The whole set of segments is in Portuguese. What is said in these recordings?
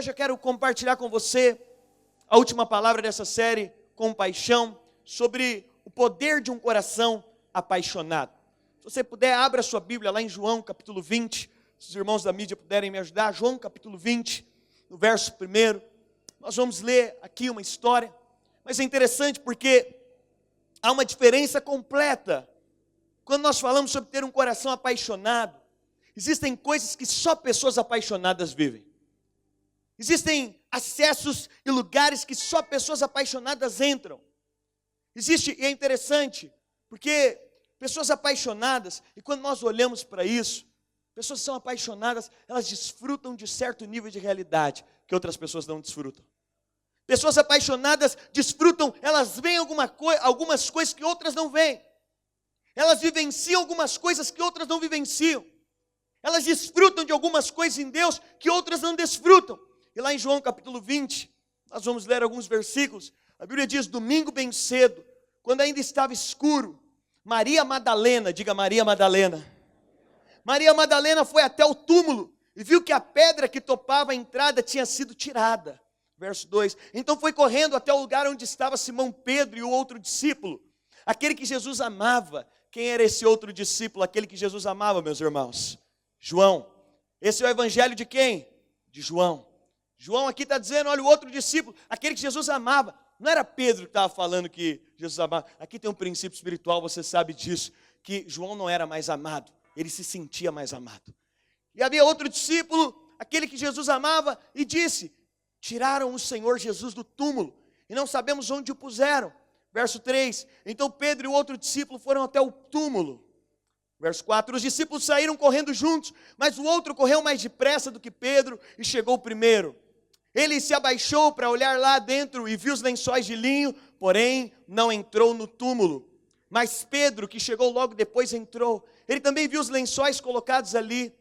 hoje eu quero compartilhar com você a última palavra dessa série, Compaixão, sobre o poder de um coração apaixonado. Se você puder, abra a sua Bíblia lá em João capítulo 20, se os irmãos da mídia puderem me ajudar, João capítulo 20, no verso 1, nós vamos ler aqui uma história, mas é interessante porque há uma diferença completa. Quando nós falamos sobre ter um coração apaixonado, existem coisas que só pessoas apaixonadas vivem. Existem acessos e lugares que só pessoas apaixonadas entram. E é interessante, porque pessoas apaixonadas, e quando nós olhamos para isso, pessoas que são apaixonadas, elas desfrutam de certo nível de realidade que outras pessoas não desfrutam. Pessoas apaixonadas desfrutam, elas veem algumas coisas que outras não veem. Elas vivenciam algumas coisas que outras não vivenciam. Elas desfrutam de algumas coisas em Deus que outras não desfrutam. E lá em João capítulo 20, nós vamos ler alguns versículos. A Bíblia diz, domingo bem cedo, quando ainda estava escuro, Maria Madalena, diga Maria Madalena. Maria Madalena foi até o túmulo e viu que a pedra que topava a entrada tinha sido tirada. Verso 2, então foi correndo até o lugar onde estava Simão Pedro e o outro discípulo, aquele que Jesus amava. Quem era esse outro discípulo, aquele que Jesus amava, meus irmãos? João. Esse é o evangelho de quem? De João. João aqui está dizendo, olha, o outro discípulo, aquele que Jesus amava. Não era Pedro que estava falando que Jesus amava. Aqui tem um princípio espiritual, você sabe disso, que João não era mais amado, ele se sentia mais amado. E havia outro discípulo, aquele que Jesus amava, e disse, tiraram o Senhor Jesus do túmulo, e não sabemos onde o puseram. Verso 3, então Pedro e o outro discípulo foram até o túmulo. Verso 4, os discípulos saíram correndo juntos, mas o outro correu mais depressa do que Pedro e chegou primeiro. Ele se abaixou para olhar lá dentro e viu os lençóis de linho, porém não entrou no túmulo. Mas Pedro, que chegou logo depois, entrou. Ele também viu os lençóis colocados ali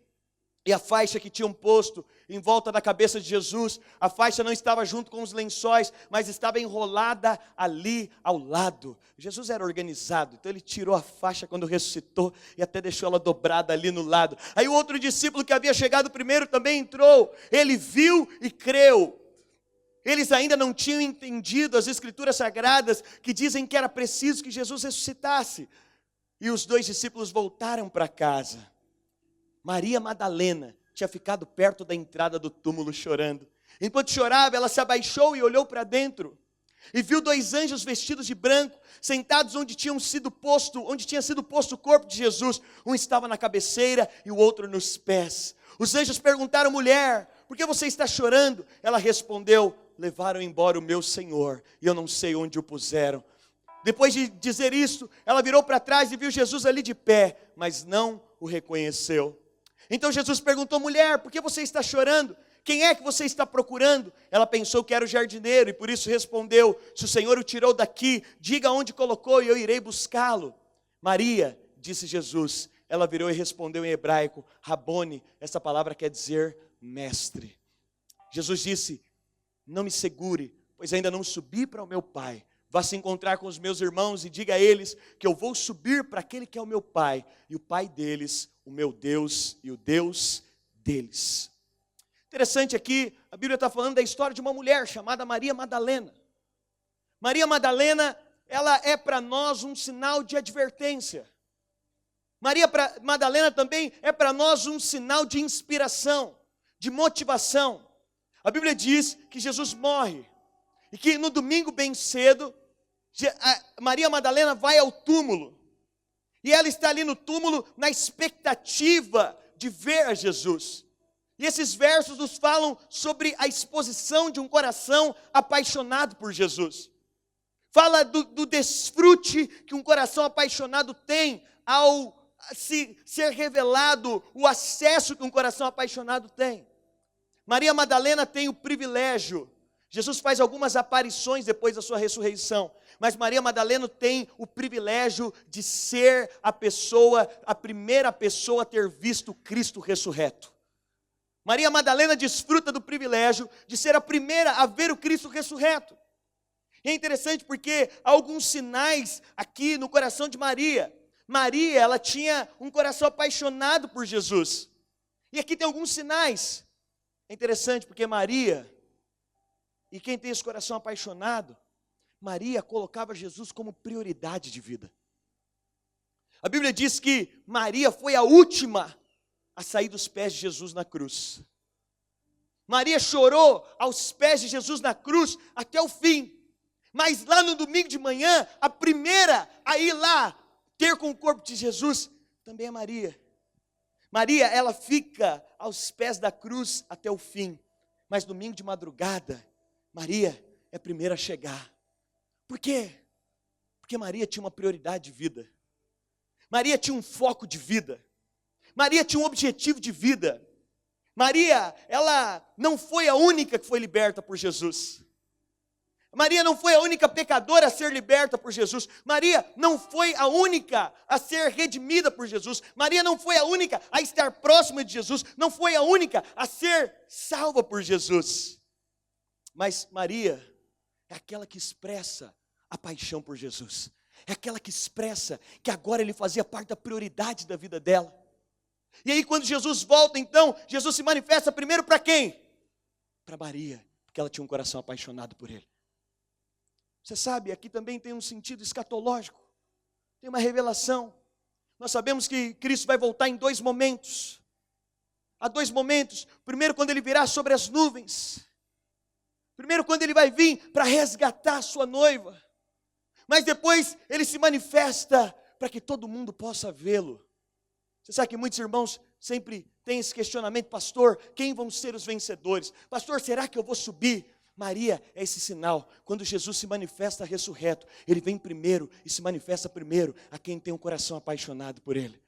e a faixa que tinham posto em volta da cabeça de Jesus. A faixa não estava junto com os lençóis, mas estava enrolada ali ao lado. Jesus era organizado, então ele tirou a faixa quando ressuscitou e até deixou ela dobrada ali no lado. Aí o outro discípulo que havia chegado primeiro também entrou. Ele viu e creu. Eles ainda não tinham entendido as escrituras sagradas que dizem que era preciso que Jesus ressuscitasse. E os dois discípulos voltaram para casa. Maria Madalena tinha ficado perto da entrada do túmulo chorando. Enquanto chorava, ela se abaixou e olhou para dentro. E viu dois anjos vestidos de branco, sentados onde tinha sido posto o corpo de Jesus. Um estava na cabeceira e o outro nos pés. Os anjos perguntaram, mulher, por que você está chorando? Ela respondeu, levaram embora o meu Senhor e eu não sei onde o puseram. Depois de dizer isso, ela virou para trás e viu Jesus ali de pé, mas não o reconheceu. Então Jesus perguntou, mulher, por que você está chorando? Quem é que você está procurando? Ela pensou que era o jardineiro e por isso respondeu, se o Senhor o tirou daqui, diga onde colocou e eu irei buscá-lo. Maria, disse Jesus. Ela virou e respondeu em hebraico, Rabone, essa palavra quer dizer mestre. Jesus disse, não me segure, pois ainda não subi para o meu Pai. Vá se encontrar com os meus irmãos e diga a eles que eu vou subir para aquele que é o meu Pai, e o Pai deles, o meu Deus e o Deus deles. Interessante aqui, a Bíblia está falando da história de uma mulher chamada Maria Madalena. Maria Madalena, ela é para nós um sinal de advertência. Maria Madalena também é para nós um sinal de inspiração, de motivação. A Bíblia diz que Jesus morre, e que no domingo bem cedo, Maria Madalena vai ao túmulo, e ela está ali no túmulo na expectativa de ver a Jesus. E esses versos nos falam sobre a exposição de um coração apaixonado por Jesus. Fala do desfrute que um coração apaixonado tem ao ser revelado, o acesso que um coração apaixonado tem. Maria Madalena tem o privilégio. Jesus faz algumas aparições depois da sua ressurreição, mas Maria Madalena tem o privilégio de ser a primeira pessoa a ter visto Cristo ressurreto. Maria Madalena desfruta do privilégio de ser a primeira a ver o Cristo ressurreto. E é interessante porque há alguns sinais aqui no coração de Maria. Maria, ela tinha um coração apaixonado por Jesus. E aqui tem alguns sinais. É interessante porque Maria, e quem tem esse coração apaixonado, Maria colocava Jesus como prioridade de vida. A Bíblia diz que Maria foi a última a sair dos pés de Jesus na cruz. Maria chorou aos pés de Jesus na cruz até o fim. Mas lá no domingo de manhã, a primeira a ir lá ter com o corpo de Jesus também é Maria. Maria, ela fica aos pés da cruz até o fim. Mas domingo de madrugada, Maria é a primeira a chegar. Por quê? Porque Maria tinha uma prioridade de vida. Maria tinha um foco de vida. Maria tinha um objetivo de vida. Maria, ela não foi a única que foi liberta por Jesus. Maria não foi a única pecadora a ser liberta por Jesus. Maria não foi a única a ser redimida por Jesus. Maria não foi a única a estar próxima de Jesus. Não foi a única a ser salva por Jesus. Mas Maria é aquela que expressa a paixão por Jesus. É aquela que expressa que agora ele fazia parte da prioridade da vida dela. E aí quando Jesus volta então, Jesus se manifesta primeiro para quem? Para Maria, porque ela tinha um coração apaixonado por ele. Você sabe, aqui também tem um sentido escatológico, tem uma revelação. Nós sabemos que Cristo vai voltar em dois momentos. Há dois momentos. Primeiro, quando ele virá sobre as nuvens. Primeiro, quando ele vai vir para resgatar a sua noiva. Mas depois, ele se manifesta para que todo mundo possa vê-lo. Você sabe que muitos irmãos sempre têm esse questionamento: pastor, quem vão ser os vencedores? Pastor, será que eu vou subir? Maria é esse sinal. Quando Jesus se manifesta ressurreto, ele vem primeiro e se manifesta primeiro a quem tem um coração apaixonado por ele.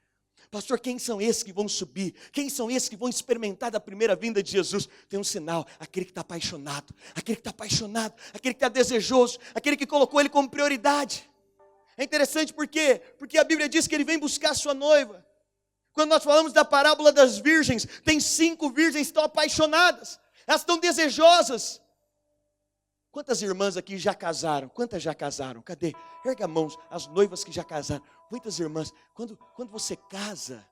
Pastor, quem são esses que vão subir? Quem são esses que vão experimentar da primeira vinda de Jesus? Tem um sinal: aquele que está apaixonado, aquele que está apaixonado, aquele que está desejoso, aquele que colocou ele como prioridade. É interessante porque a Bíblia diz que ele vem buscar a sua noiva. Quando nós falamos da parábola das virgens, tem 5 virgens que estão apaixonadas, elas estão desejosas. Quantas irmãs aqui já casaram? Quantas já casaram? Cadê? Erga a mão, as noivas que já casaram. Muitas irmãs, quando você casa,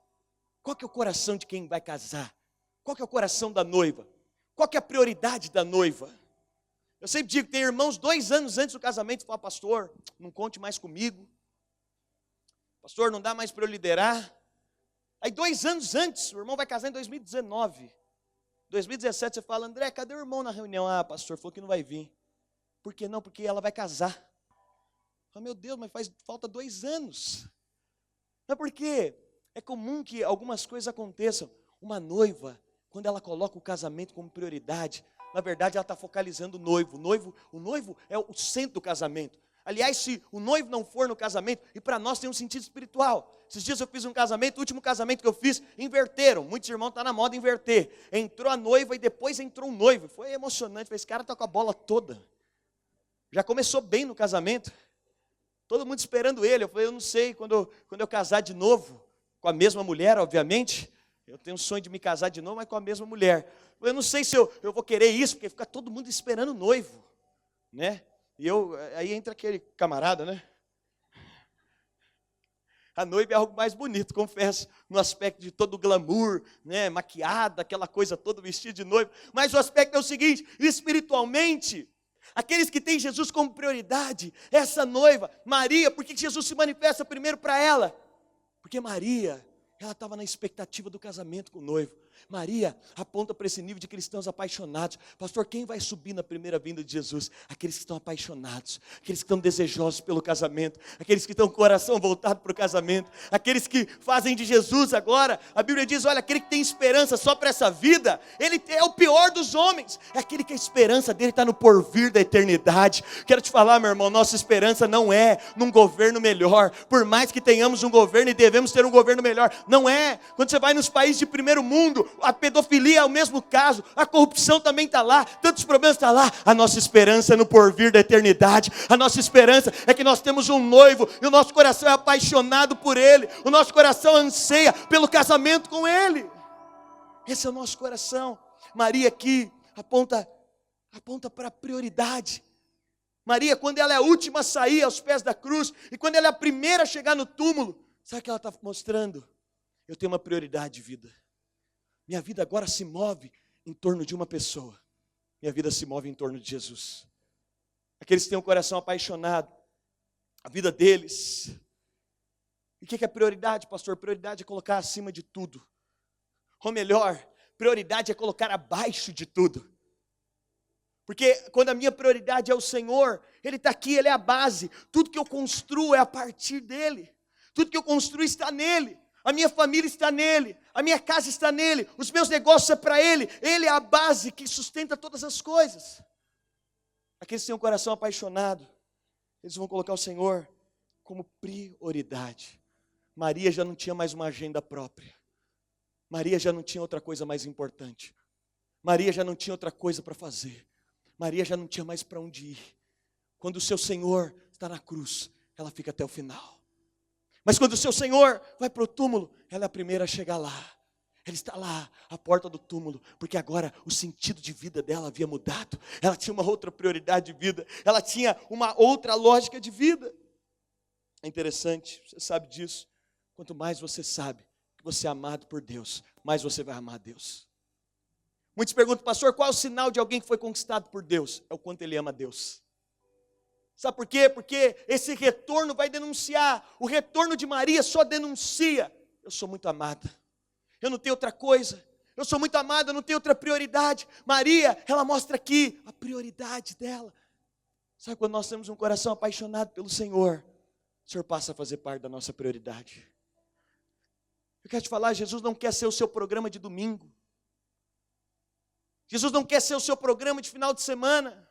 qual que é o coração de quem vai casar? Qual que é o coração da noiva? Qual que é a prioridade da noiva? Eu sempre digo, tem irmãos 2 anos antes do casamento, falam: pastor, não conte mais comigo. Pastor, não dá mais para eu liderar. Aí 2 anos antes, o irmão vai casar em 2019. 2017 você fala: André, cadê o irmão na reunião? Ah, pastor, falou que não vai vir. Por que não? Porque ela vai casar. Oh, meu Deus, mas falta 2 anos. Mas por quê? É comum que algumas coisas aconteçam. Uma noiva, quando ela coloca o casamento como prioridade, na verdade ela está focalizando o noivo. O noivo é o centro do casamento. Aliás, se o noivo não for no casamento, e para nós tem um sentido espiritual. Esses dias eu fiz um casamento, o último casamento que eu fiz, inverteram. Muitos irmãos estão na moda inverter. Entrou a noiva e depois entrou um noivo. Foi emocionante, esse cara está com a bola toda. Já começou bem no casamento. Todo mundo esperando ele. Eu falei: eu não sei, quando eu casar de novo, com a mesma mulher, obviamente. Eu tenho um sonho de me casar de novo, mas com a mesma mulher. Eu não sei se eu vou querer isso, porque fica todo mundo esperando o noivo, né? E aí entra aquele camarada, né? A noiva é algo mais bonito, confesso, no aspecto de todo o glamour, né? Maquiada, aquela coisa toda, vestida de noiva. Mas o aspecto é o seguinte: espiritualmente, aqueles que têm Jesus como prioridade, essa noiva, Maria, por que Jesus se manifesta primeiro para ela? Porque Maria, ela estava na expectativa do casamento com o noivo. Maria aponta para esse nível de cristãos apaixonados. Pastor, quem vai subir na primeira vinda de Jesus? Aqueles que estão apaixonados, aqueles que estão desejosos pelo casamento, aqueles que estão com o coração voltado para o casamento, aqueles que fazem de Jesus agora. A Bíblia diz: olha, aquele que tem esperança só para essa vida, ele é o pior dos homens. É aquele que a esperança dele está no porvir da eternidade. Quero te falar, meu irmão, nossa esperança não é num governo melhor. Por mais que tenhamos um governo e devemos ter um governo melhor, não é. Quando você vai nos países de primeiro mundo, a pedofilia é o mesmo caso, a corrupção também está lá, tantos problemas estão lá. A nossa esperança é no porvir da eternidade. A nossa esperança é que nós temos um noivo e o nosso coração é apaixonado por ele. O nosso coração anseia pelo casamento com ele. Esse é o nosso coração. Maria aqui aponta para a prioridade. Maria, quando ela é a última a sair aos pés da cruz, e quando ela é a primeira a chegar no túmulo, sabe o que ela está mostrando? Eu tenho uma prioridade de vida. Minha vida agora se move em torno de uma pessoa. Minha vida se move em torno de Jesus. Aqueles que têm um coração apaixonado, a vida deles. E o que é prioridade, pastor? Prioridade é colocar acima de tudo. Ou melhor, prioridade é colocar abaixo de tudo. Porque quando a minha prioridade é o Senhor, Ele está aqui, Ele é a base. Tudo que eu construo é a partir dEle. Tudo que eu construo está nele. A minha família está nele. A minha casa está nele. Os meus negócios é para Ele. Ele é a base que sustenta todas as coisas. Aqueles que têm um coração apaixonado, eles vão colocar o Senhor como prioridade. Maria já não tinha mais uma agenda própria. Maria já não tinha outra coisa mais importante. Maria já não tinha outra coisa para fazer. Maria já não tinha mais para onde ir. Quando o seu Senhor está na cruz, ela fica até o final. Mas quando o seu Senhor vai para o túmulo, ela é a primeira a chegar lá. Ela está lá, à porta do túmulo, porque agora o sentido de vida dela havia mudado. Ela tinha uma outra prioridade de vida. Ela tinha uma outra lógica de vida. É interessante, você sabe disso. Quanto mais você sabe que você é amado por Deus, mais você vai amar Deus. Muitos perguntam, pastor, qual é o sinal de alguém que foi conquistado por Deus? É o quanto ele ama Deus. Sabe por quê? Porque esse retorno vai denunciar. O retorno de Maria só denuncia: eu sou muito amada, eu não tenho outra coisa, eu sou muito amada, eu não tenho outra prioridade. Maria, ela mostra aqui a prioridade dela. Sabe quando nós temos um coração apaixonado pelo Senhor, o Senhor passa a fazer parte da nossa prioridade. Eu quero te falar, Jesus não quer ser o seu programa de domingo. Jesus não quer ser o seu programa de final de semana.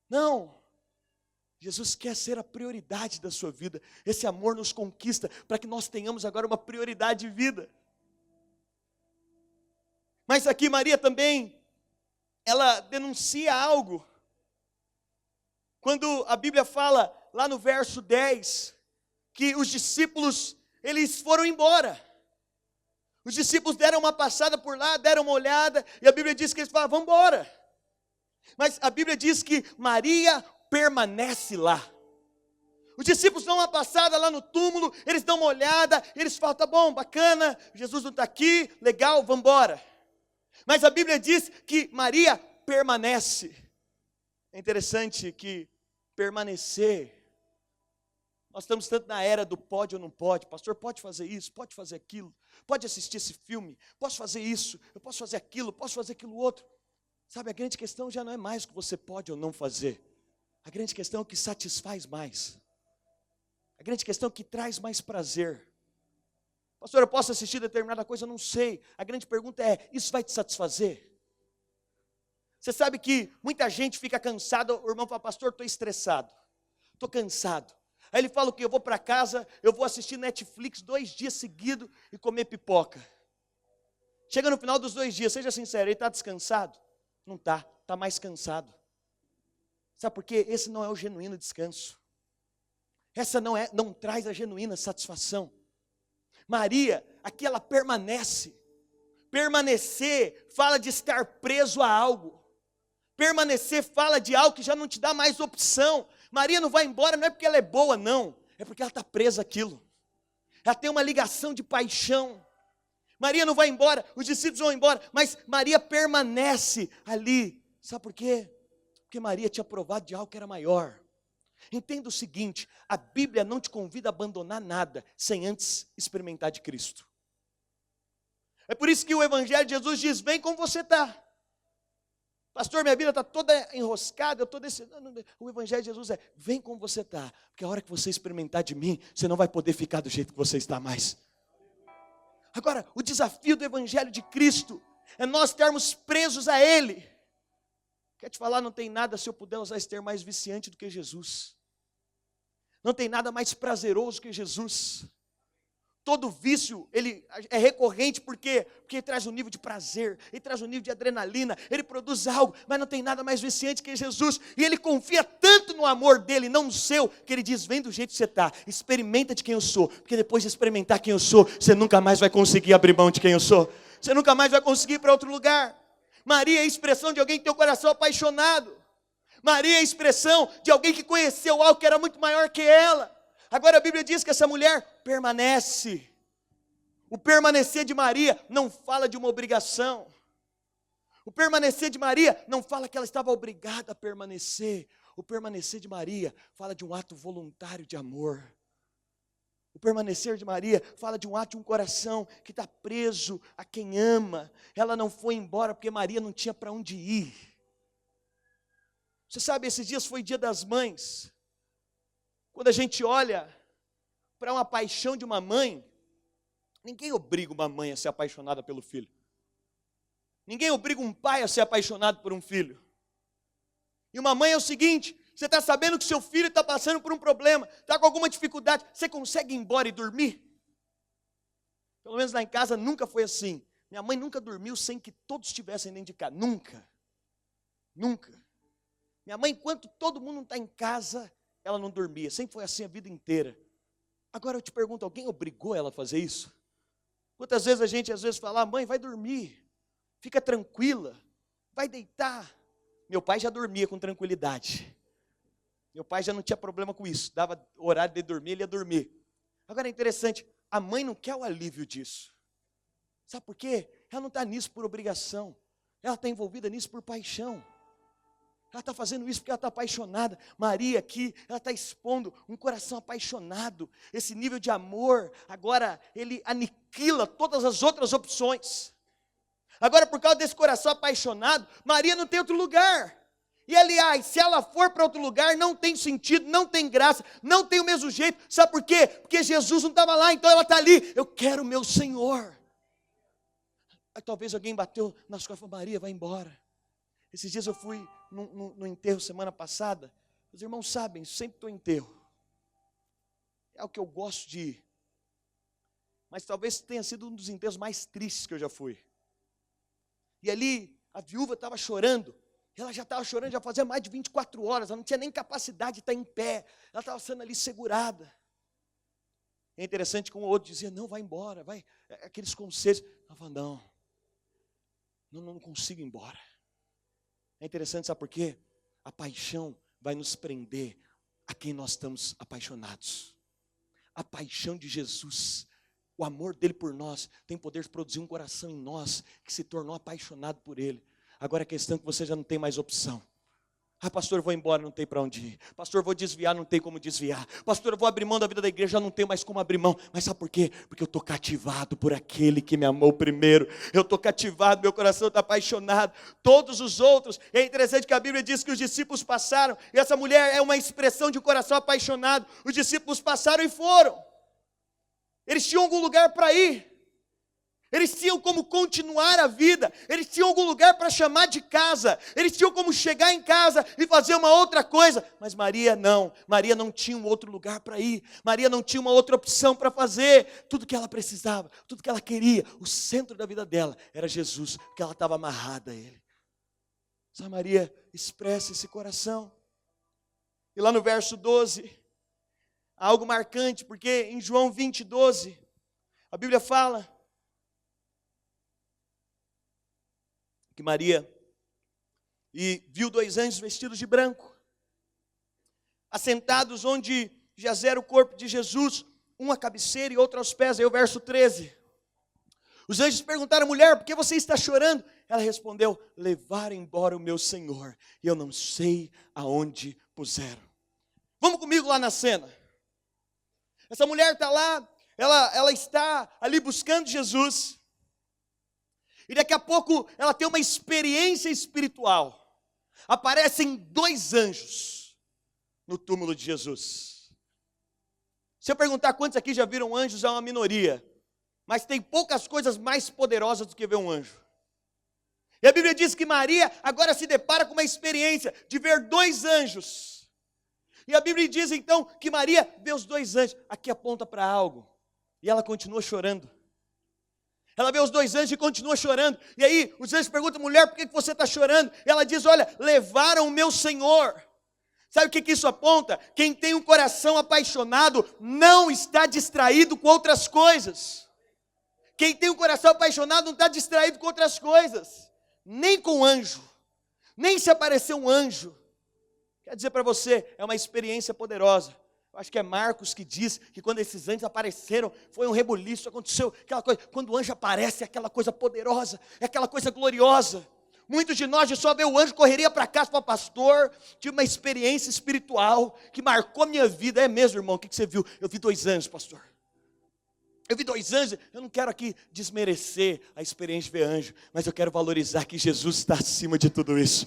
Não. Jesus quer ser a prioridade da sua vida. Esse amor nos conquista para que nós tenhamos agora uma prioridade de vida. Mas aqui Maria também, ela denuncia algo. Quando a Bíblia fala lá no verso 10, que os discípulos, eles foram embora. Os discípulos deram uma passada por lá, deram uma olhada, e a Bíblia diz que eles falaram, vamos embora. Mas a Bíblia diz que Maria permanece lá. Os discípulos dão uma passada lá no túmulo, eles dão uma olhada, eles falam, tá bom, bacana, Jesus não está aqui, legal, vamos embora. Mas a Bíblia diz que Maria permanece. É interessante que permanecer, nós estamos tanto na era do pode ou não pode. Pastor, pode fazer isso, pode fazer aquilo, pode assistir esse filme, posso fazer isso, eu posso fazer aquilo, posso fazer aquilo outro. Sabe, a grande questão já não é mais o que você pode ou não fazer. A grande questão é o que satisfaz mais. A grande questão é o que traz mais prazer. Pastor, eu posso assistir determinada coisa? Eu não sei. A grande pergunta é, isso vai te satisfazer? Você sabe que muita gente fica cansada, o irmão fala, pastor, estou estressado, estou cansado. Aí ele fala o quê? Eu vou para casa, eu vou assistir Netflix 2 dias seguidos e comer pipoca. Chega no final dos 2 dias, seja sincero, ele está descansado? Não está, está mais cansado. Sabe por quê? Esse não é o genuíno descanso. Essa não traz a genuína satisfação. Maria, aqui ela permanece. Permanecer fala de estar preso a algo. Permanecer fala de algo que já não te dá mais opção. Maria não vai embora, não é porque ela é boa, não. É porque ela está presa àquilo. Ela tem uma ligação de paixão. Maria não vai embora, os discípulos vão embora, mas Maria permanece ali. Sabe por quê? Porque Maria tinha provado de algo que era maior. Entenda o seguinte, a Bíblia não te convida a abandonar nada sem antes experimentar de Cristo. É por isso que o Evangelho de Jesus diz, vem como você está. Pastor, minha vida está toda enroscada, eu estou desse... O Evangelho de Jesus é, vem como você está, porque a hora que você experimentar de mim, você não vai poder ficar do jeito que você está mais. Agora, o desafio do Evangelho de Cristo é nós estarmos presos a Ele. Quer te falar, não tem nada, se eu puder usar esse termo, mais viciante do que Jesus. Não tem nada mais prazeroso que Jesus. Todo vício, ele é recorrente, por quê? Porque ele traz um nível de prazer, ele traz um nível de adrenalina, ele produz algo, mas não tem nada mais viciante que Jesus. E ele confia tanto no amor dele, não no seu, que ele diz, vem do jeito que você está, experimenta de quem eu sou, porque depois de experimentar quem eu sou, você nunca mais vai conseguir abrir mão de quem eu sou. Você nunca mais vai conseguir ir para outro lugar. Maria é a expressão de alguém que tem o coração apaixonado. Maria é a expressão de alguém que conheceu algo que era muito maior que ela. Agora a Bíblia diz que essa mulher permanece. O permanecer de Maria não fala de uma obrigação. O permanecer de Maria não fala que ela estava obrigada a permanecer. O permanecer de Maria fala de um ato voluntário de amor. O permanecer de Maria fala de um ato de um coração que está preso a quem ama. Ela não foi embora porque Maria não tinha para onde ir. Você sabe, esses dias foi Dia das Mães. Quando a gente olha para uma paixão de uma mãe, ninguém obriga uma mãe a ser apaixonada pelo filho. Ninguém obriga um pai a ser apaixonado por um filho. E uma mãe é o seguinte: você está sabendo que seu filho está passando por um problema, está com alguma dificuldade, você consegue ir embora e dormir? Pelo menos lá em casa nunca foi assim. Minha mãe nunca dormiu sem que todos estivessem dentro de casa. Nunca. Nunca. Minha mãe, enquanto todo mundo está em casa, ela não dormia. Sempre foi assim a vida inteira. Agora eu te pergunto, alguém obrigou ela a fazer isso? Quantas vezes a gente às vezes fala: mãe, vai dormir, fica tranquila, vai deitar. Meu pai já dormia com tranquilidade. Meu pai já não tinha problema com isso. Dava horário de dormir, ele ia dormir. Agora é interessante, a mãe não quer o alívio disso. Sabe por quê? Ela não está nisso por obrigação. Ela está envolvida nisso por paixão. Ela está fazendo isso porque ela está apaixonada. Maria aqui, ela está expondo um coração apaixonado. Esse nível de amor, agora ele aniquila todas as outras opções. Agora, por causa desse coração apaixonado, Maria não tem outro lugar. E aliás, se ela for para outro lugar, não tem sentido, não tem graça, não tem o mesmo jeito. Sabe por quê? Porque Jesus não estava lá, então ela está ali. Eu quero o meu Senhor. Aí talvez alguém bateu nas costas e falou: Maria, vai embora. Esses dias eu fui no enterro semana passada. Os irmãos sabem, sempre estou em enterro. É o que eu gosto de ir. Mas talvez tenha sido um dos enterros mais tristes que eu já fui. E ali, a viúva estava chorando. Ela já estava chorando, já fazia mais de 24 horas. Ela não tinha nem capacidade de estar em pé. Ela estava sendo ali segurada. É interessante como o outro dizia: não, vai embora, vai. Aqueles conselhos. Ela falou: não consigo ir embora. É interessante, sabe por quê? A paixão vai nos prender a quem nós estamos apaixonados. A paixão de Jesus, o amor dele por nós, tem poder de produzir um coração em nós que se tornou apaixonado por ele. Agora a questão é que você já não tem mais opção. Ah, pastor, eu vou embora, não tem para onde ir. Pastor, eu vou desviar, não tem como desviar. Pastor, eu vou abrir mão da vida da igreja, já não tem mais como abrir mão. Mas sabe por quê? Porque eu estou cativado por aquele que me amou primeiro. Eu estou cativado, meu coração está apaixonado. Todos os outros, é interessante que a Bíblia diz que os discípulos passaram, e essa mulher é uma expressão de um coração apaixonado. Os discípulos passaram e foram. Eles tinham algum lugar para ir. Eles tinham como continuar a vida, eles tinham algum lugar para chamar de casa, eles tinham como chegar em casa e fazer uma outra coisa, mas Maria não tinha um outro lugar para ir, Maria não tinha uma outra opção para fazer, tudo que ela precisava, tudo que ela queria, o centro da vida dela era Jesus, porque ela estava amarrada a Ele. Sabe, Maria expressa esse coração, e lá no verso 12, há algo marcante, porque em João 20, 12, a Bíblia fala que Maria viu 2 anjos vestidos de branco, assentados onde jazera o corpo de Jesus, um à cabeceira e outro aos pés. Aí o verso 13. Os anjos perguntaram: mulher, por que você está chorando? Ela respondeu: levaram embora o meu Senhor, e eu não sei aonde puseram. Vamos comigo lá na cena. Essa mulher está lá, ela está ali buscando Jesus. E daqui a pouco ela tem uma experiência espiritual. Aparecem 2 anjos no túmulo de Jesus. Se eu perguntar quantos aqui já viram anjos, é uma minoria. Mas tem poucas coisas mais poderosas do que ver um anjo. E a Bíblia diz que Maria agora se depara com uma experiência de ver 2 anjos. E a Bíblia diz então que Maria vê os 2 anjos. Aqui aponta para algo. E ela continua chorando. Ela vê os 2 anjos e continua chorando. E aí os anjos perguntam: mulher, por que você está chorando? E ela diz: olha, levaram o meu Senhor. Sabe o que isso aponta? Quem tem um coração apaixonado não está distraído com outras coisas. Quem tem um coração apaixonado não está distraído com outras coisas. Nem com anjo. Nem se aparecer um anjo. Quer dizer para você, é uma experiência poderosa. Eu acho que é Marcos que diz que quando esses anjos apareceram, foi um rebuliço, aconteceu aquela coisa. Quando o anjo aparece, é aquela coisa poderosa, é aquela coisa gloriosa. Muitos de nós, de só ver o anjo, correria para casa, para pastor, tive uma experiência espiritual que marcou a minha vida. É mesmo, irmão? O que você viu? Eu vi 2 anjos, pastor. Eu vi 2 anjos. Eu não quero aqui desmerecer a experiência de ver anjo, mas eu quero valorizar que Jesus está acima de tudo isso.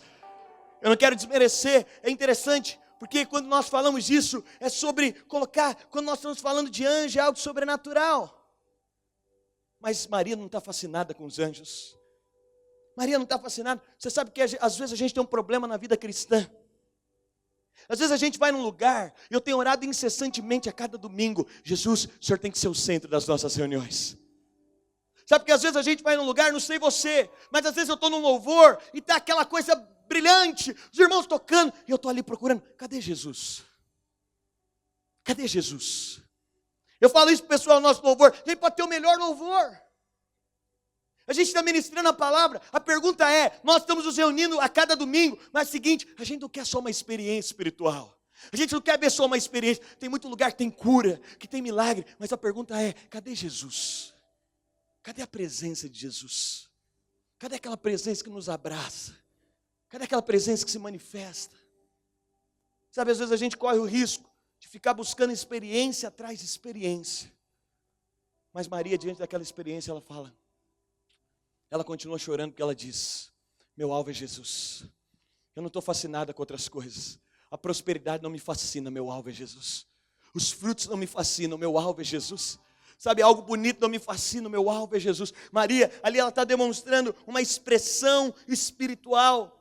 Eu não quero desmerecer. É interessante, porque quando nós falamos isso, é sobre colocar, quando nós estamos falando de anjo, é algo sobrenatural. Mas Maria não está fascinada com os anjos. Maria não está fascinada. Você sabe que às vezes a gente tem um problema na vida cristã. Às vezes a gente vai num lugar, e eu tenho orado incessantemente a cada domingo: Jesus, o Senhor tem que ser o centro das nossas reuniões. Sabe que às vezes a gente vai num lugar, não sei você, mas às vezes eu estou num louvor, e está aquela coisa brilhante, os irmãos tocando, e eu estou ali procurando: cadê Jesus? Cadê Jesus? Eu falo isso para o pessoal do nosso louvor: a gente pode ter o melhor louvor. A gente está ministrando a palavra, a pergunta é, nós estamos nos reunindo a cada domingo, mas é o seguinte, a gente não quer só uma experiência espiritual. A gente não quer ver só uma experiência. Tem muito lugar que tem cura, que tem milagre, mas a pergunta é, cadê Jesus? Cadê a presença de Jesus? Cadê aquela presença que nos abraça? Cadê aquela presença que se manifesta? Sabe, às vezes a gente corre o risco de ficar buscando experiência atrás de experiência. Mas Maria, diante daquela experiência, ela continua chorando, porque ela diz: meu alvo é Jesus. Eu não estou fascinada com outras coisas. A prosperidade não me fascina, meu alvo é Jesus. Os frutos não me fascinam, meu alvo é Jesus. Sabe, algo bonito não me fascina, meu alvo é Jesus. Maria, ali ela está demonstrando uma expressão espiritual.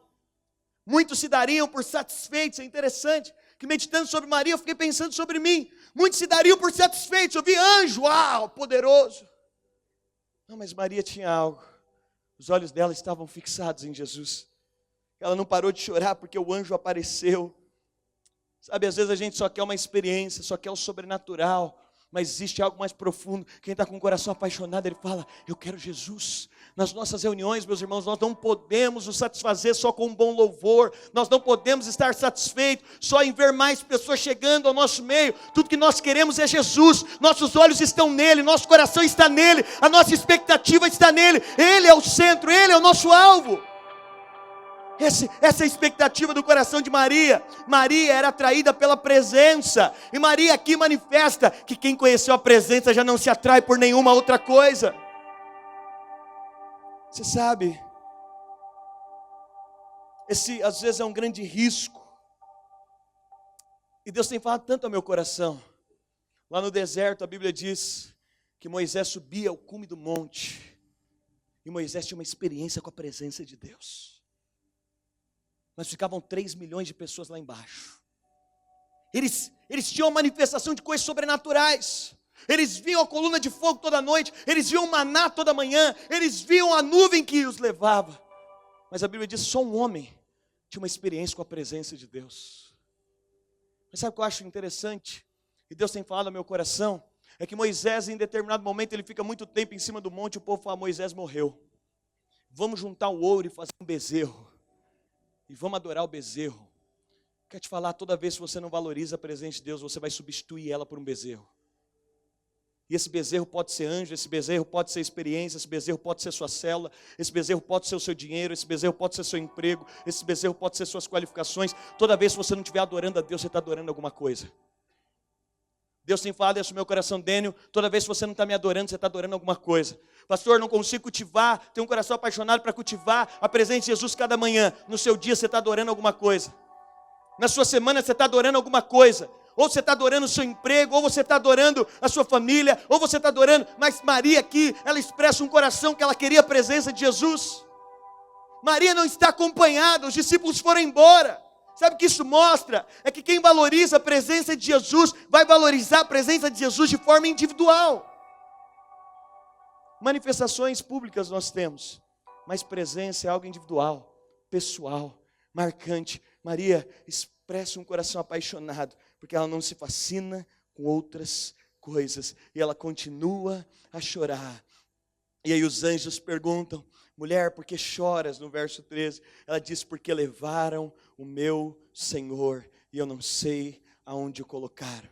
Muitos se dariam por satisfeitos. É interessante que, meditando sobre Maria, eu fiquei pensando sobre mim. Muitos se dariam por satisfeitos. Eu vi anjo, uau, poderoso. Não, mas Maria tinha algo. Os olhos dela estavam fixados em Jesus. Ela não parou de chorar porque o anjo apareceu. Sabe, às vezes a gente só quer uma experiência, só quer o sobrenatural, mas existe algo mais profundo. Quem está com o coração apaixonado, ele fala: eu quero Jesus. Nas nossas reuniões, meus irmãos, nós não podemos nos satisfazer só com um bom louvor. Nós não podemos estar satisfeitos só em ver mais pessoas chegando ao nosso meio. Tudo que nós queremos é Jesus. Nossos olhos estão nele, nosso coração está nele, a nossa expectativa está nele. Ele é o centro, ele é o nosso alvo. Essa é a expectativa do coração de Maria. Maria era atraída pela presença. E Maria aqui manifesta que quem conheceu a presença já não se atrai por nenhuma outra coisa. Você sabe, esse às vezes é um grande risco. E Deus tem falado tanto ao meu coração. Lá no deserto a Bíblia diz que Moisés subia ao cume do monte. E Moisés tinha uma experiência com a presença de Deus. Mas ficavam 3 milhões de pessoas lá embaixo. Eles tinham uma manifestação de coisas sobrenaturais. Eles viam a coluna de fogo toda noite. Eles viam o maná toda manhã. Eles viam a nuvem que os levava. Mas a Bíblia diz que só um homem tinha uma experiência com a presença de Deus. Mas sabe o que eu acho interessante? E Deus tem falado ao meu coração. É que Moisés, em determinado momento, ele fica muito tempo em cima do monte. E o povo fala: Moisés morreu. Vamos juntar o ouro e fazer um bezerro. E vamos adorar o bezerro. Quero te falar, toda vez que você não valoriza a presença de Deus, você vai substituir ela por um bezerro. E esse bezerro pode ser anjo, esse bezerro pode ser experiência, esse bezerro pode ser sua célula, esse bezerro pode ser o seu dinheiro, esse bezerro pode ser seu emprego, esse bezerro pode ser suas qualificações. Toda vez que você não estiver adorando a Deus, você está adorando alguma coisa. Deus tem falado isso no meu coração: Dênio, toda vez que você não está me adorando, você está adorando alguma coisa. Pastor, não consigo cultivar, tenho um coração apaixonado para cultivar a presença de Jesus cada manhã. No seu dia você está adorando alguma coisa. Na sua semana você está adorando alguma coisa. Ou você está adorando o seu emprego, ou você está adorando a sua família, ou você está adorando. Mas Maria aqui, ela expressa um coração que ela queria a presença de Jesus. Maria não está acompanhada, os discípulos foram embora. Sabe o que isso mostra? É que quem valoriza a presença de Jesus vai valorizar a presença de Jesus de forma individual. Manifestações públicas nós temos, mas presença é algo individual, pessoal, marcante. Maria expressa um coração apaixonado, porque ela não se fascina com outras coisas, e ela continua a chorar. E aí os anjos perguntam: mulher, por que choras? No verso 13, ela diz: porque levaram o meu Senhor, e eu não sei aonde o colocaram.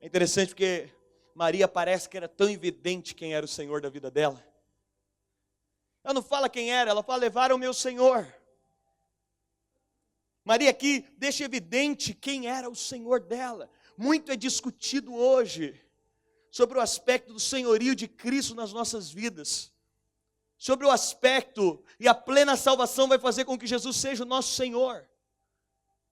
É interessante porque Maria parece que era tão evidente quem era o Senhor da vida dela. Ela não fala quem era, ela fala: levaram o meu Senhor. Maria aqui deixa evidente quem era o Senhor dela. Muito é discutido hoje sobre o aspecto do senhorio de Cristo nas nossas vidas. Sobre o aspecto, e a plena salvação vai fazer com que Jesus seja o nosso Senhor.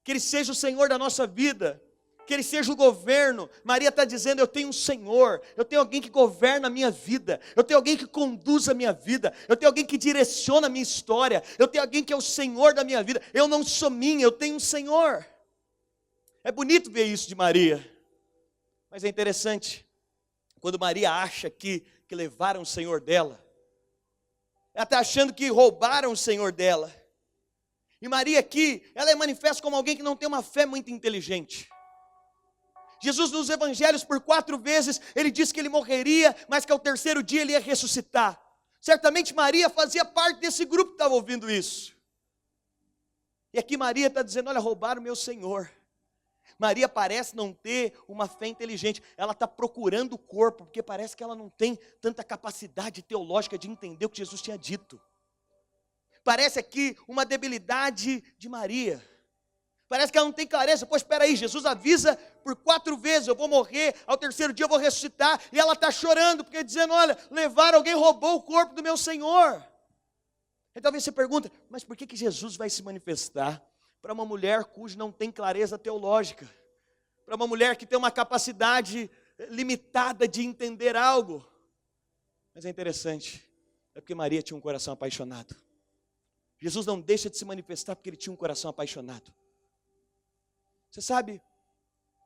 Que Ele seja o Senhor da nossa vida. Que Ele seja o governo. Maria está dizendo: eu tenho um Senhor, eu tenho alguém que governa a minha vida, eu tenho alguém que conduz a minha vida, eu tenho alguém que direciona a minha história, eu tenho alguém que é o Senhor da minha vida. Eu não sou minha, eu tenho um Senhor. É bonito ver isso de Maria, mas é interessante, quando Maria acha que levaram o Senhor dela, ela está achando que roubaram o Senhor dela. E Maria aqui, ela é manifesta como alguém que não tem uma fé muito inteligente. Jesus nos evangelhos por 4 vezes, ele disse que ele morreria, mas que ao terceiro dia ele ia ressuscitar. Certamente Maria fazia parte desse grupo que estava ouvindo isso. E aqui Maria está dizendo: olha, roubaram o meu Senhor. Maria parece não ter uma fé inteligente. Ela está procurando o corpo, porque parece que ela não tem tanta capacidade teológica de entender o que Jesus tinha dito. Parece aqui uma debilidade de Maria. Parece que ela não tem clareza. Pô, espera aí, Jesus avisa por 4 vezes: eu vou morrer, ao terceiro dia eu vou ressuscitar. E ela está chorando, porque dizendo: olha, levaram, alguém roubou o corpo do meu Senhor. E talvez você pergunta: mas por que Jesus vai se manifestar para uma mulher cuja não tem clareza teológica? Para uma mulher que tem uma capacidade limitada de entender algo? Mas é interessante, é porque Maria tinha um coração apaixonado. Jesus não deixa de se manifestar porque ele tinha um coração apaixonado. Você sabe,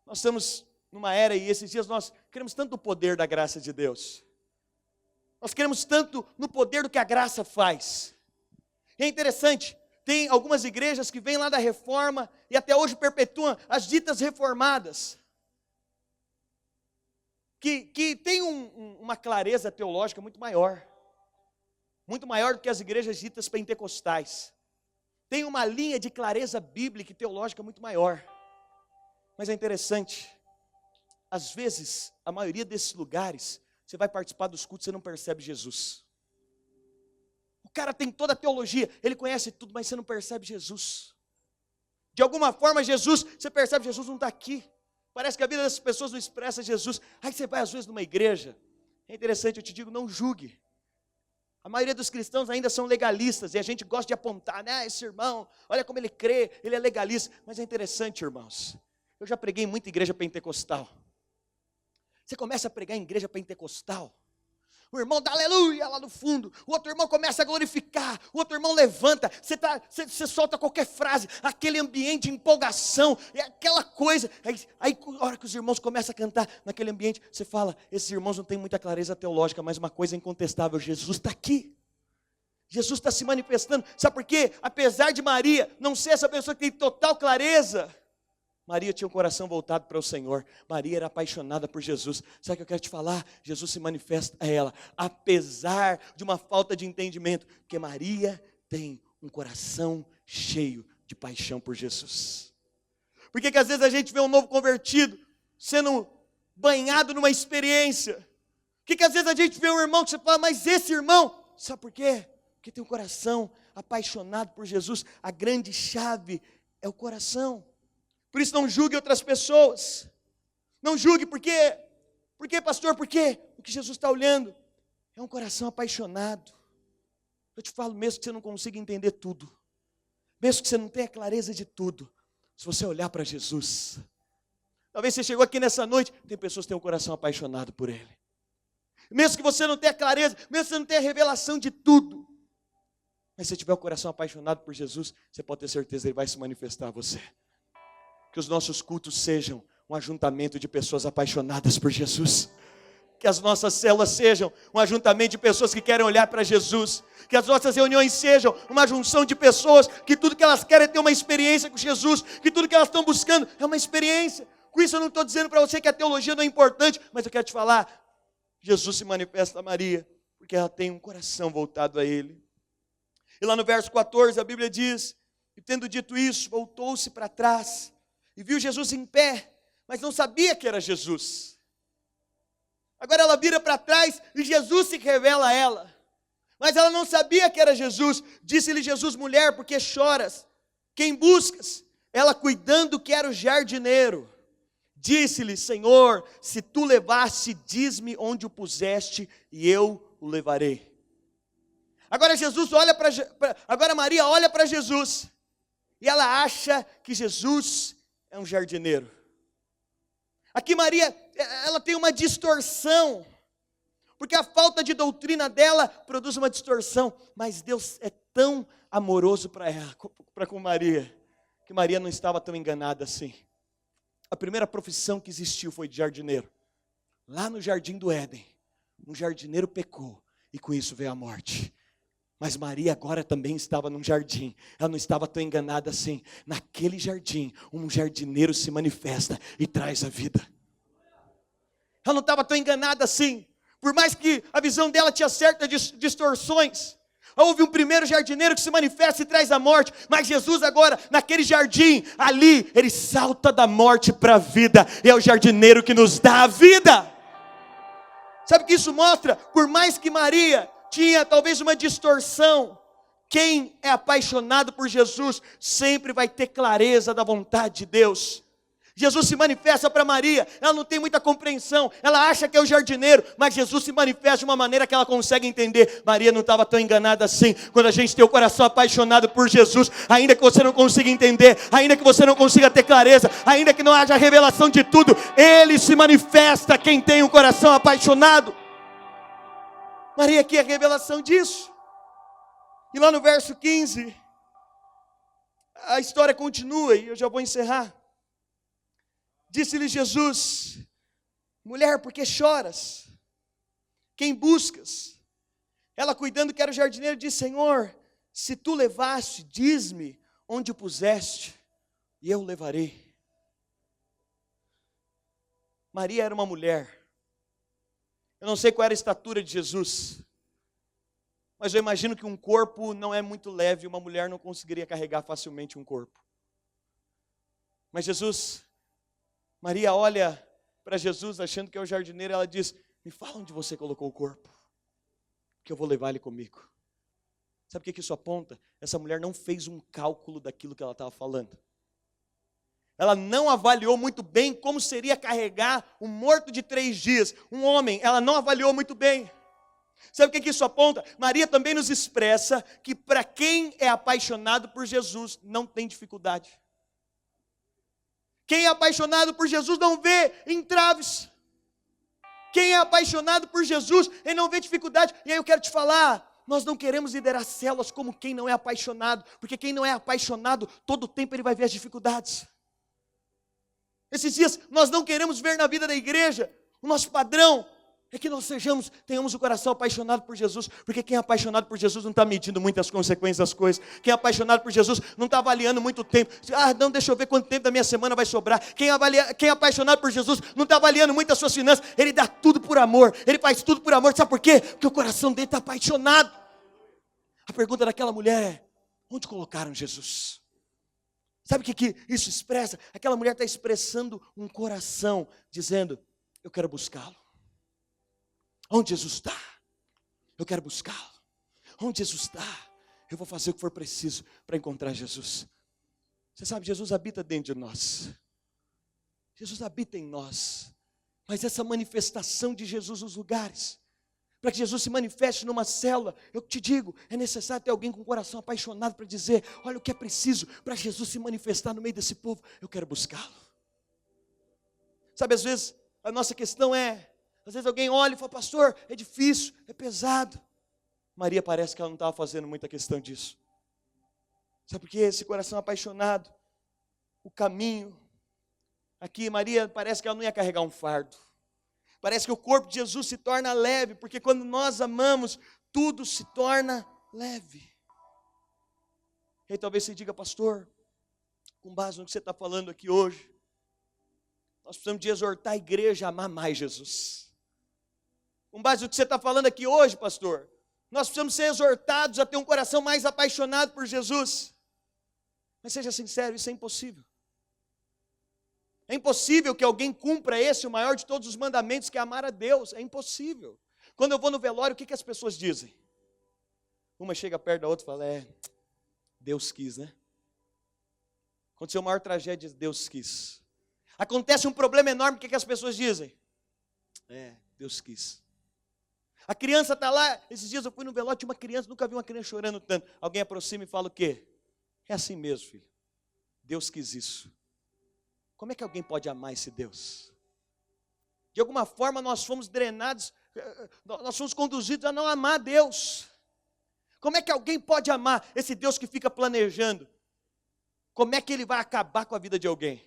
nós estamos numa era, e esses dias nós queremos tanto o poder da graça de Deus. Nós queremos tanto no poder do que a graça faz. E é interessante, tem algumas igrejas que vêm lá da reforma e até hoje perpetuam as ditas reformadas, que tem uma clareza teológica muito maior do que as igrejas ditas pentecostais. Tem uma linha de clareza bíblica e teológica muito maior. Mas é interessante, às vezes, a maioria desses lugares, você vai participar dos cultos e você não percebe Jesus. O cara tem toda a teologia, ele conhece tudo, mas você não percebe Jesus. De alguma forma Jesus, você percebe: Jesus não está aqui. Parece que a vida dessas pessoas não expressa Jesus. Aí você vai às vezes numa igreja, é interessante, eu te digo, não julgue. A maioria dos cristãos ainda são legalistas, e a gente gosta de apontar, né? Esse irmão, olha como ele crê, ele é legalista. Mas é interessante, irmãos, eu já preguei em muita igreja pentecostal. Você começa a pregar em igreja pentecostal, o irmão dá aleluia lá no fundo, o outro irmão começa a glorificar, o outro irmão levanta, você solta qualquer frase, aquele ambiente de empolgação, é aquela coisa, aí a hora que os irmãos começam a cantar naquele ambiente, você fala: esses irmãos não têm muita clareza teológica, mas uma coisa é incontestável: Jesus está aqui. Jesus está se manifestando. Sabe por quê? Apesar de Maria não ser essa pessoa que tem total clareza, Maria tinha um coração voltado para o Senhor. Maria era apaixonada por Jesus. Sabe o que eu quero te falar? Jesus se manifesta a ela, apesar de uma falta de entendimento, porque Maria tem um coração cheio de paixão por Jesus. Por que às vezes a gente vê um novo convertido sendo banhado numa experiência? Por que às vezes a gente vê um irmão que você fala: mas esse irmão, sabe por quê? Porque tem um coração apaixonado por Jesus. A grande chave é o coração. Por isso não julgue outras pessoas. Não julgue, por quê? Por quê, pastor? Por quê? O que Jesus está olhando é um coração apaixonado. Eu te falo, mesmo que você não consiga entender tudo, mesmo que você não tenha clareza de tudo, se você olhar para Jesus, talvez você chegou aqui nessa noite, tem pessoas que têm um coração apaixonado por Ele. Mesmo que você não tenha clareza, mesmo que você não tenha revelação de tudo, mas se você tiver o coração apaixonado por Jesus, você pode ter certeza que Ele vai se manifestar a você. Que os nossos cultos sejam um ajuntamento de pessoas apaixonadas por Jesus. Que as nossas células sejam um ajuntamento de pessoas que querem olhar para Jesus. Que as nossas reuniões sejam uma junção de pessoas que tudo que elas querem é ter uma experiência com Jesus. Que tudo que elas estão buscando é uma experiência. Com isso eu não estou dizendo para você que a teologia não é importante, mas eu quero te falar, Jesus se manifesta a Maria, porque ela tem um coração voltado a Ele. E lá no verso 14 a Bíblia diz: e tendo dito isso, voltou-se para trás e viu Jesus em pé, mas não sabia que era Jesus. Agora ela vira para trás e Jesus se revela a ela. Mas ela não sabia que era Jesus. Disse-lhe Jesus: mulher, por que choras? Quem buscas? Ela, cuidando que era o jardineiro, disse-lhe: Senhor, se tu levaste, diz-me onde o puseste e eu o levarei. Agora Maria olha para Jesus e ela acha que Jesus é um jardineiro. Aqui Maria, ela tem uma distorção, porque a falta de doutrina dela produz uma distorção, mas Deus é tão amoroso para com Maria, que Maria não estava tão enganada assim. A primeira profissão que existiu foi de jardineiro. Lá no jardim do Éden, um jardineiro pecou e com isso veio a morte. Mas Maria agora também estava num jardim. Ela não estava tão enganada assim. Naquele jardim, um jardineiro se manifesta e traz a vida. Ela não estava tão enganada assim. Por mais que a visão dela tinha certas distorções. Houve um primeiro jardineiro que se manifesta e traz a morte. Mas Jesus agora, naquele jardim, ali, ele salta da morte para a vida. E é o jardineiro que nos dá a vida. Sabe o que isso mostra? Por mais que Maria tinha talvez uma distorção, quem é apaixonado por Jesus sempre vai ter clareza da vontade de Deus. Jesus se manifesta para Maria, ela não tem muita compreensão, ela acha que é o jardineiro, mas Jesus se manifesta de uma maneira que ela consegue entender. Maria não estava tão enganada assim. Quando a gente tem o coração apaixonado por Jesus, ainda que você não consiga entender, ainda que você não consiga ter clareza, ainda que não haja revelação de tudo, Ele se manifesta. Quem tem um coração apaixonado, Maria aqui é a revelação disso. E lá no verso 15, a história continua e eu já vou encerrar. Disse-lhe Jesus: mulher, por que choras? Quem buscas? Ela, cuidando que era o jardineiro, disse: Senhor, se tu levaste, diz-me onde o puseste e eu o levarei. Maria era uma mulher. Eu não sei qual era a estatura de Jesus, mas eu imagino que um corpo não é muito leve, uma mulher não conseguiria carregar facilmente um corpo. Mas Maria olha para Jesus achando que é o jardineiro, ela diz: me fala onde você colocou o corpo, que eu vou levar ele comigo. Sabe o que isso aponta? Essa mulher não fez um cálculo daquilo que ela estava falando. Ela não avaliou muito bem como seria carregar um morto de 3 dias. Um homem, ela não avaliou muito bem. Sabe o que isso aponta? Maria também nos expressa que para quem é apaixonado por Jesus, não tem dificuldade. Quem é apaixonado por Jesus não vê entraves. Quem é apaixonado por Jesus, ele não vê dificuldade. E aí eu quero te falar, nós não queremos liderar células como quem não é apaixonado. Porque quem não é apaixonado, todo o tempo ele vai ver as dificuldades. Esses dias, nós não queremos ver na vida da igreja, o nosso padrão é que nós tenhamos o coração apaixonado por Jesus, porque quem é apaixonado por Jesus não está medindo muitas consequências das coisas. Quem é apaixonado por Jesus não está avaliando muito tempo. Não, deixa eu ver quanto tempo da minha semana vai sobrar. Quem é apaixonado por Jesus não está avaliando muito as suas finanças. Ele dá tudo por amor, ele faz tudo por amor. Sabe por quê? Porque o coração dele está apaixonado. A pergunta daquela mulher é: onde colocaram Jesus? Sabe o que isso expressa? Aquela mulher está expressando um coração, dizendo: eu quero buscá-lo. Onde Jesus está? Eu quero buscá-lo. Onde Jesus está? Eu vou fazer o que for preciso para encontrar Jesus. Você sabe, Jesus habita dentro de nós. Jesus habita em nós. Mas essa manifestação de Jesus nos lugares, para que Jesus se manifeste numa célula, eu te digo, é necessário ter alguém com o coração apaixonado para dizer: olha o que é preciso para Jesus se manifestar no meio desse povo, eu quero buscá-lo. Sabe, às vezes a nossa questão às vezes alguém olha e fala: pastor, é difícil, é pesado. Maria parece que ela não estava fazendo muita questão disso. Sabe por quê? Esse coração apaixonado, o caminho, aqui Maria parece que ela não ia carregar um fardo. Parece que o corpo de Jesus se torna leve, porque quando nós amamos, tudo se torna leve. E aí talvez você diga: pastor, com base no que você está falando aqui hoje, nós precisamos de exortar a igreja a amar mais Jesus. Com base no que você está falando aqui hoje, pastor, nós precisamos ser exortados a ter um coração mais apaixonado por Jesus. Mas seja sincero, isso é impossível. É impossível que alguém cumpra o maior de todos os mandamentos, que é amar a Deus. É impossível. Quando eu vou no velório, o que as pessoas dizem? Uma chega perto da outra e fala, Deus quis, né? Aconteceu a maior tragédia, Deus quis. Acontece um problema enorme, o que as pessoas dizem? Deus quis. A criança está lá, esses dias eu fui no velório, tinha uma criança, nunca vi uma criança chorando tanto. Alguém aproxima e fala o quê? É assim mesmo, filho. Deus quis isso. Como é que alguém pode amar esse Deus? De alguma forma nós fomos drenados, nós fomos conduzidos a não amar Deus. Como é que alguém pode amar esse Deus que fica planejando? Como é que ele vai acabar com a vida de alguém?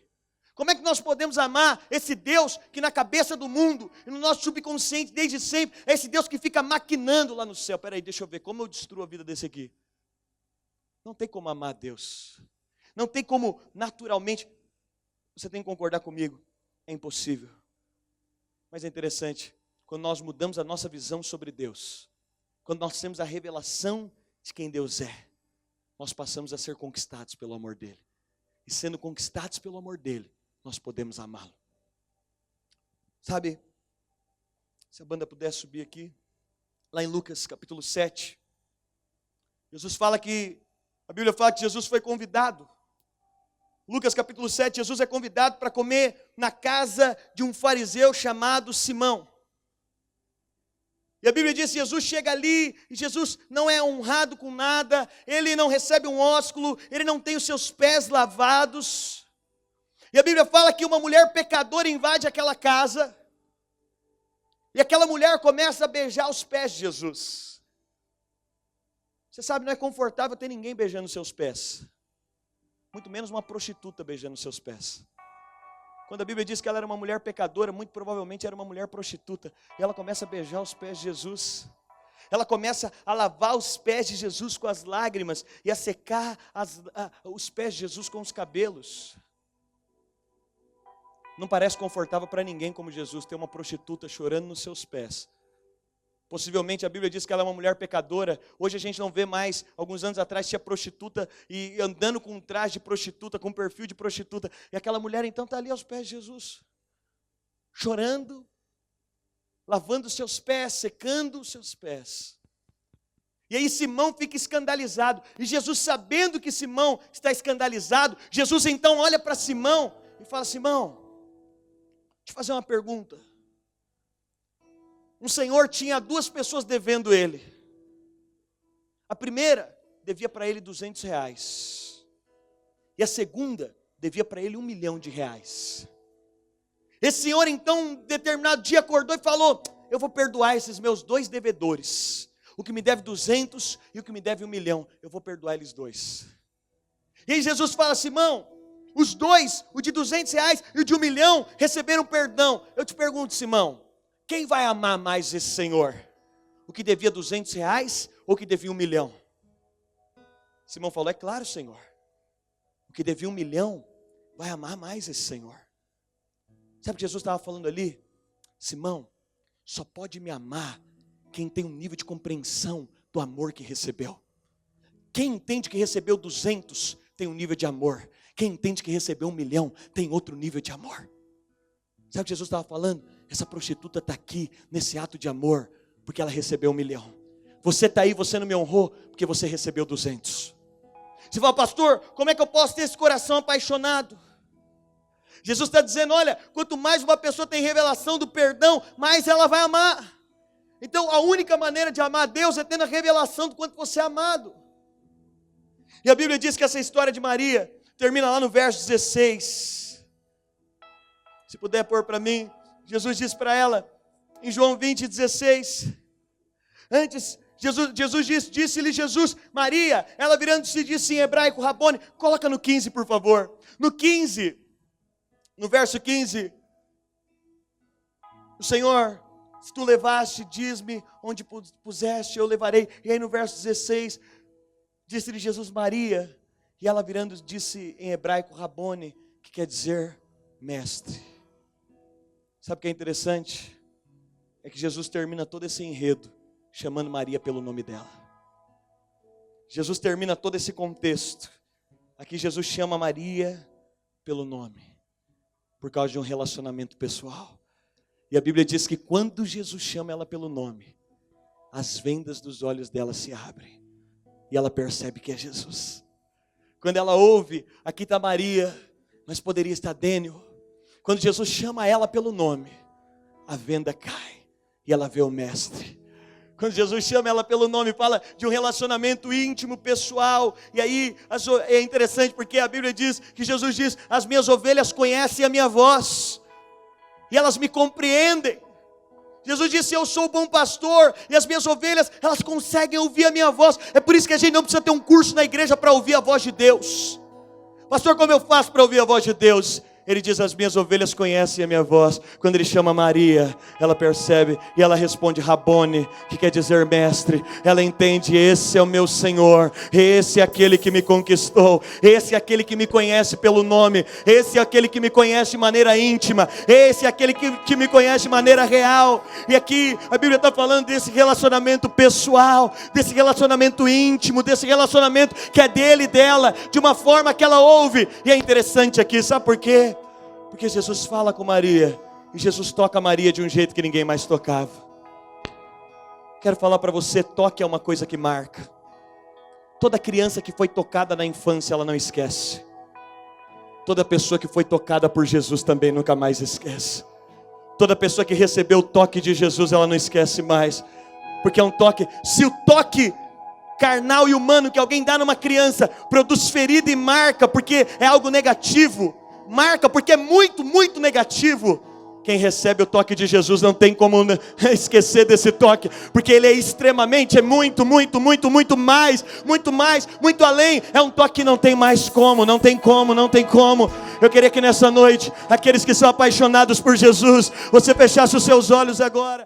Como é que nós podemos amar esse Deus que na cabeça do mundo e no nosso subconsciente desde sempre é esse Deus que fica maquinando lá no céu? Peraí, deixa eu ver, como eu destruo a vida desse aqui? Não tem como amar Deus. Não tem como naturalmente, você tem que concordar comigo, é impossível. Mas é interessante, quando nós mudamos a nossa visão sobre Deus, quando nós temos a revelação de quem Deus é, nós passamos a ser conquistados pelo amor dEle. E sendo conquistados pelo amor dEle, nós podemos amá-lo. Sabe, se a banda puder subir aqui, lá em Lucas capítulo 7, a Bíblia fala que Jesus foi convidado. Lucas capítulo 7, Jesus é convidado para comer na casa de um fariseu chamado Simão. E a Bíblia diz que Jesus chega ali, e Jesus não é honrado com nada, ele não recebe um ósculo, ele não tem os seus pés lavados. E a Bíblia fala que uma mulher pecadora invade aquela casa, e aquela mulher começa a beijar os pés de Jesus. Você sabe, não é confortável ter ninguém beijando os seus pés, muito menos uma prostituta beijando os seus pés. Quando a Bíblia diz que ela era uma mulher pecadora, muito provavelmente era uma mulher prostituta. E ela começa a beijar os pés de Jesus. Ela começa a lavar os pés de Jesus com as lágrimas e a secar os pés de Jesus com os cabelos. Não parece confortável para ninguém como Jesus ter uma prostituta chorando nos seus pés. Possivelmente a Bíblia diz que ela é uma mulher pecadora. Hoje a gente não vê mais. Alguns anos atrás tinha prostituta e andando com um traje de prostituta, com um perfil de prostituta. E aquela mulher então está ali aos pés de Jesus, chorando, lavando os seus pés, secando os seus pés. E aí Simão fica escandalizado. E Jesus, sabendo que Simão está escandalizado, Jesus então olha para Simão e fala: Simão, deixa eu fazer uma pergunta. Um senhor tinha 2 pessoas devendo ele. A primeira devia para ele R$200. E a segunda devia para ele R$1 milhão. Esse senhor então, um determinado dia acordou e falou: eu vou perdoar esses meus 2 devedores. O que me deve 200 e o que me deve 1 milhão. Eu vou perdoar eles 2. E aí Jesus fala: Simão, os 2, o de R$200 e o de 1 milhão, receberam perdão. Eu te pergunto, Simão, quem vai amar mais esse senhor? O que devia R$200 ou o que devia 1 milhão? Simão falou: é claro, Senhor. O que devia 1 milhão vai amar mais esse senhor. Sabe o que Jesus estava falando ali? Simão, só pode me amar quem tem um nível de compreensão do amor que recebeu. Quem entende que recebeu 200 tem um nível de amor. Quem entende que recebeu 1 milhão tem outro nível de amor. Sabe o que Jesus estava falando? Essa prostituta está aqui nesse ato de amor porque ela recebeu 1 milhão. Você está aí, você não me honrou porque você recebeu 200. Você fala: pastor, como é que eu posso ter esse coração apaixonado? Jesus está dizendo: olha, quanto mais uma pessoa tem revelação do perdão, mais ela vai amar. Então a única maneira de amar a Deus é tendo a revelação do quanto você é amado. E a Bíblia diz que essa história de Maria termina lá no verso 16. Se puder pôr para mim. Jesus disse para ela, em João 20:16, antes, disse-lhe Jesus, Maria, ela virando-se disse em hebraico, Rabone, coloca no 15, por favor. No 15, no verso 15, o Senhor, se tu levaste, diz-me onde puseste, eu levarei. E aí no verso 16, disse-lhe Jesus, Maria, e ela virando disse em hebraico, Rabone, que quer dizer mestre. Sabe o que é interessante? É que Jesus termina todo esse enredo chamando Maria pelo nome dela. Jesus termina todo esse contexto. Aqui Jesus chama Maria pelo nome, por causa de um relacionamento pessoal. E a Bíblia diz que quando Jesus chama ela pelo nome, as vendas dos olhos dela se abrem. e ela percebe que é Jesus. Quando ela ouve, aqui está Maria, mas poderia estar Dênio. Quando Jesus chama ela pelo nome, a venda cai e ela vê o mestre. Quando Jesus chama ela pelo nome, fala de um relacionamento íntimo, pessoal. E aí é interessante porque a Bíblia diz que Jesus diz: as minhas ovelhas conhecem a minha voz e elas me compreendem. Jesus disse: eu sou o bom pastor e as minhas ovelhas, elas conseguem ouvir a minha voz. É por isso que a gente não precisa ter um curso na igreja para ouvir a voz de Deus. Pastor, como eu faço para ouvir a voz de Deus? Ele diz: as minhas ovelhas conhecem a minha voz. Quando ele chama Maria, ela percebe e ela responde Rabone, que quer dizer mestre. Ela entende: esse é o meu Senhor, esse é aquele que me conquistou, esse é aquele que me conhece pelo nome, esse é aquele que me conhece de maneira íntima, esse é aquele que me conhece de maneira real. E aqui a Bíblia está falando desse relacionamento pessoal, desse relacionamento íntimo, desse relacionamento que é dele e dela, de uma forma que ela ouve. E é interessante aqui, sabe por quê? Porque Jesus fala com Maria, e Jesus toca Maria de um jeito que ninguém mais tocava. Quero falar para você, toque é uma coisa que marca. Toda criança que foi tocada na infância, ela não esquece. Toda pessoa que foi tocada por Jesus também nunca mais esquece. Toda pessoa que recebeu o toque de Jesus, ela não esquece mais. Porque é um toque, se o toque carnal e humano que alguém dá numa criança produz ferida e marca, porque é algo negativo, marca porque é muito, muito negativo. Quem recebe o toque de Jesus não tem como esquecer desse toque, porque ele é extremamente, é muito, muito, muito, muito mais, muito além. É um toque que não tem mais como, não tem como, não tem como. Eu queria que nessa noite, aqueles que são apaixonados por Jesus, você fechasse os seus olhos agora.